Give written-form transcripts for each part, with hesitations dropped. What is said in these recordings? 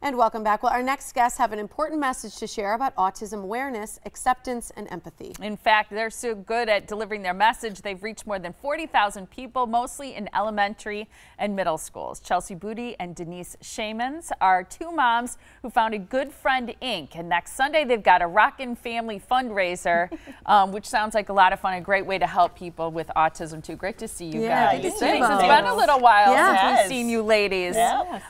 And welcome back. Well, our next guests have an important message to share about autism awareness, acceptance, and empathy. In fact, they're so good at delivering their message, they've reached more than 40,000 people, mostly in elementary and middle schools. Chelsea Budde and Denise Schamens are two moms who founded Good Friend Inc. And next Sunday, they've got a Rockin' family fundraiser, which sounds like a lot of fun, a great way to help people with autism, too. Great to see you guys. Thanks. It's been a little while since we've seen you ladies. Yes.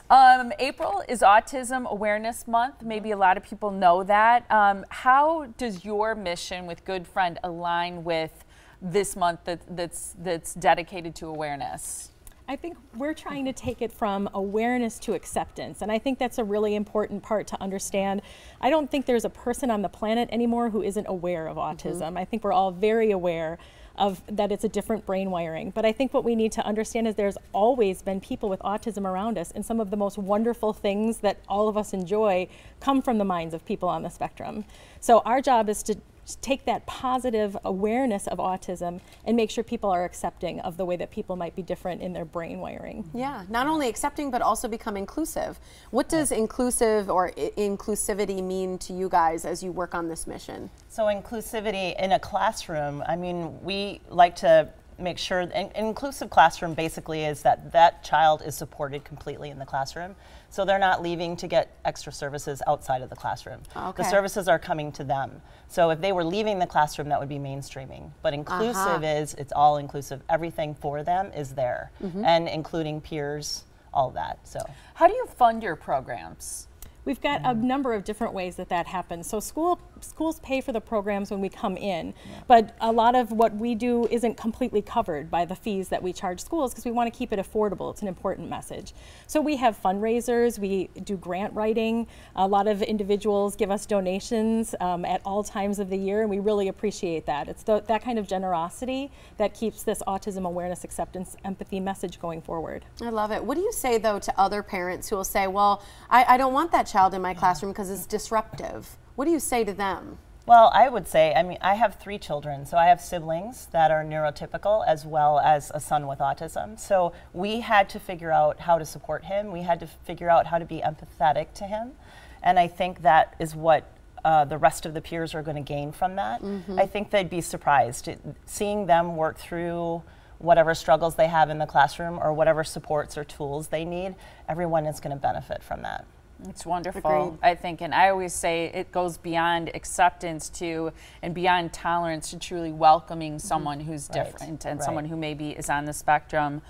April is Autism Awareness Month. Maybe a lot of people know that. How does your mission with Good Friend align with this month that's dedicated to awareness? I think we're trying to take it from awareness to acceptance, and I think that's a really important part to understand. I don't think there's a person on the planet anymore who isn't aware of autism. I think we're all very aware of that it's a different brain wiring. But I think what we need to understand is there's always been people with autism around us, and some of the most wonderful things that all of us enjoy come from the minds of people on the spectrum. So our job is to take that positive awareness of autism and make sure people are accepting of the way that people might be different in their brain wiring. Yeah, not only accepting, but also become inclusive. What does inclusive or inclusivity mean to you guys as you work on this mission? So inclusivity in a classroom, I mean, we like to make sure, an inclusive classroom basically is that that child is supported completely in the classroom. So they're not leaving to get extra services outside of the classroom. The services are coming to them. So if they were leaving the classroom, that would be mainstreaming. But inclusive is, it's all inclusive. Everything for them is there, and including peers, all of that. So how do you fund your programs? We've got a number of different ways that happens. So schools pay for the programs when we come in, but a lot of what we do isn't completely covered by the fees that we charge schools because we want to keep it affordable. It's an important message. So we have fundraisers, we do grant writing. A lot of individuals give us donations at all times of the year, and we really appreciate that. It's that kind of generosity that keeps this autism awareness, acceptance, empathy message going forward. I love it. What do you say, though, to other parents who will say, well, I don't want that child in my classroom because it's disruptive? What do you say to them? Well, I would say, I mean, I have 3 children, so I have siblings that are neurotypical as well as a son with autism. So we had to figure out how to support him. We had to figure out how to be empathetic to him. And I think that is what the rest of the peers are going to gain from that. I think they'd be surprised seeing them work through whatever struggles they have in the classroom or whatever supports or tools they need. Everyone is going to benefit from that. It's wonderful, Agreed. I think, and I always say it goes beyond acceptance to and beyond tolerance to truly welcoming someone who's different and someone who maybe is on the spectrum.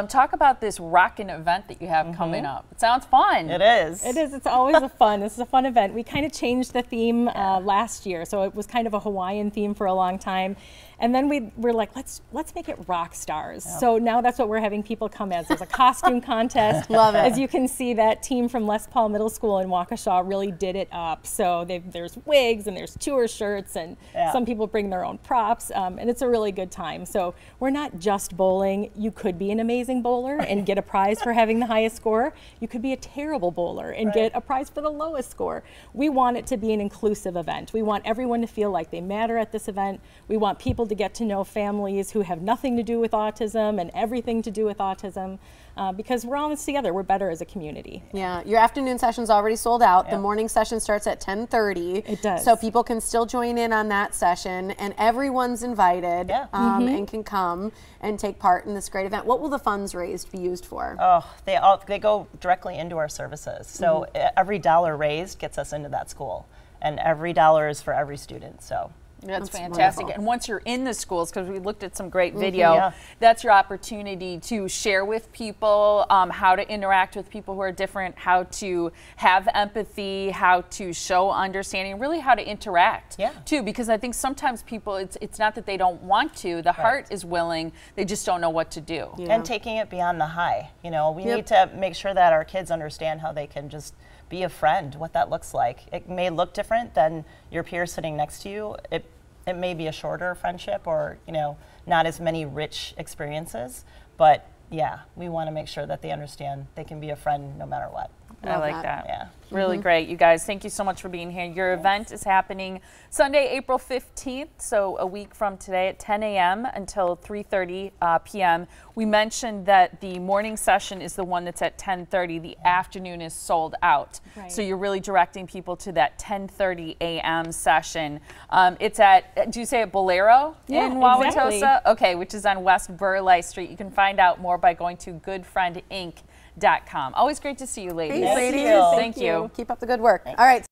Talk about this Rockin' event that you have coming up. It sounds fun. It is. It is. It's always this is a fun event. We kind of changed the theme last year, so it was kind of a Hawaiian theme for a long time. And then we're like, let's make it rock stars. So now that's what we're having people come as. There's a costume contest. Love it. As you can see, that team from Les Paul Middle School in Wauwatosa really did it up. So there's wigs and there's tour shirts, and some people bring their own props, and it's a really good time. So we're not just bowling. You could be an amazing bowler and get a prize for having the highest score. You could be a terrible bowler and get a prize for the lowest score. We want it to be an inclusive event. We want everyone to feel like they matter at this event. We want people to get to know families who have nothing to do with autism and everything to do with autism, because we're all in this together. We're better as a community. Yeah, your afternoon session's already sold out. The morning session starts at 10:30. It does. So people can still join in on that session, and everyone's invited and can come and take part in this great event. What will the funds raised be used for? Oh, they go directly into our services. So every $1 raised gets us into that school, and every $1 is for every student. So. That's fantastic. Wonderful. And once you're in the schools, because we looked at some great video, that's your opportunity to share with people how to interact with people who are different, how to have empathy, how to show understanding, really how to interact too, because I think sometimes people, it's not that they don't want to, the heart is willing, they just don't know what to do. And taking it beyond the high. You know, we need to make sure that our kids understand how they can just be a friend, what that looks like. It may look different than your peer sitting next to you. It may be a shorter friendship, or not as many rich experiences, but yeah, we want to make sure that they understand they can be a friend no matter what. I like that. Yeah. Really great. You guys, thank you so much for being here. Your event is happening Sunday, April 15th, so a week from today at 10 a.m. until 3:30 p.m. We mentioned that the morning session is the one that's at 10:30. The afternoon is sold out. Right. So you're really directing people to that 10:30 a.m. session. It's at, do you say at Bowlero in Wauwatosa? Exactly. Okay, which is on West Burleigh Street. You can find out more by going to goodfriendinc.com. Always great to see you, ladies. Thanks, ladies. Thank you. Keep up the good work. All right.